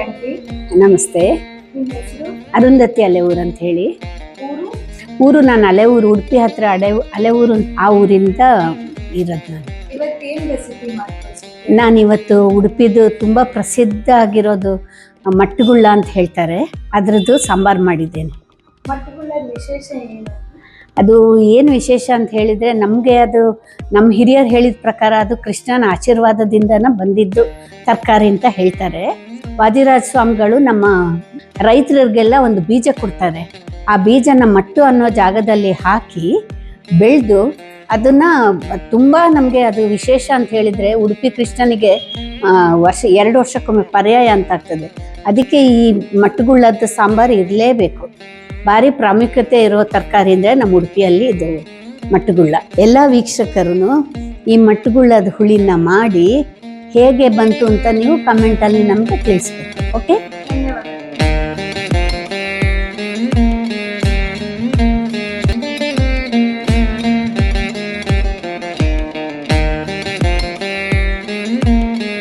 Aunty. ನಮಸ್ತೆ. ನಿಮ್ಮ ಹೆಸರು? ಅರುಂಧತಿ ಅಲೆಊರು ಅಂತ ಹೇಳಿ. ಊರು? ಊರು ನಾನು ಅಲೆಊರು, ಉಡುಪಿ ಹತ್ರ ಅಲೆಊರು, ಆ ಊರಿಂದ ಇರೋದು ನಾನು. ಇವತ್ತೇನು ರೆಸಿಪಿ ಮಾಡ್ತೀವಿ? ನಾನಿವತ್ತು ಉಡುಪಿದು ತುಂಬ ಪ್ರಸಿದ್ಧ ಆಗಿರೋದು ಮಟ್ಟುಗುಳ್ಳ ಅಂತ ಹೇಳ್ತಾರೆ, ಅದರದ್ದು ಸಾಂಬಾರು ಮಾಡಿದ್ದೇನೆ. ಮಟ್ಟುಗುಳ್ಳ ವಿಶೇಷ ಏನು? ಅದು ಏನು ವಿಶೇಷ ಅಂತ ಹೇಳಿದರೆ, ನಮಗೆ ಅದು ನಮ್ಮ ಹಿರಿಯರು ಹೇಳಿದ ಪ್ರಕಾರ ಅದು ಕೃಷ್ಣನ ಆಶೀರ್ವಾದದಿಂದನೇ ಬಂದಿದ್ದು ತರಕಾರಿ ಅಂತ ಹೇಳ್ತಾರೆ. ವಾದಿರಾಜ ಸ್ವಾಮಿಗಳು ನಮ್ಮ ರೈತರಿಗೆಲ್ಲ ಒಂದು ಬೀಜ ಕೊಡ್ತಾರೆ. ಆ ಬೀಜನ ಮಟ್ಟು ಅನ್ನೋ ಜಾಗದಲ್ಲಿ ಹಾಕಿ ಬೆಳೆದು ಅದನ್ನು ತುಂಬ ನಮಗೆ ಅದು ವಿಶೇಷ ಅಂತ ಹೇಳಿದರೆ, ಉಡುಪಿ ಕೃಷ್ಣನಿಗೆ 2 ವರ್ಷಕ್ಕೊಮ್ಮೆ ಪರ್ಯಾಯ ಅಂತ ಆಗ್ತದೆ. ಅದಕ್ಕೆ ಈ ಮಟ್ಟುಗುಳ್ಳದ ಸಾಂಬಾರು ಇರಲೇಬೇಕು. ಭಾರಿ ಪ್ರಾಮುಖ್ಯತೆ ಇರೋ ತರಕಾರಿ ಅಂದರೆ ನಮ್ಮ ಉಡುಪಿಯಲ್ಲಿ ಇದು ಮಟ್ಟುಗುಳ್ಳ. ಎಲ್ಲ ವೀಕ್ಷಕರು ಈ ಮಟ್ಟುಗುಳ್ಳದ ಹುಳಿನ ಮಾಡಿ ಹೇಗೆ ಬಂತು ಅಂತ ನೀವು ಕಮೆಂಟಲ್ಲಿ ನಮಗೆ ತಿಳಿಸ್ಬೇಕು. ಓಕೆ.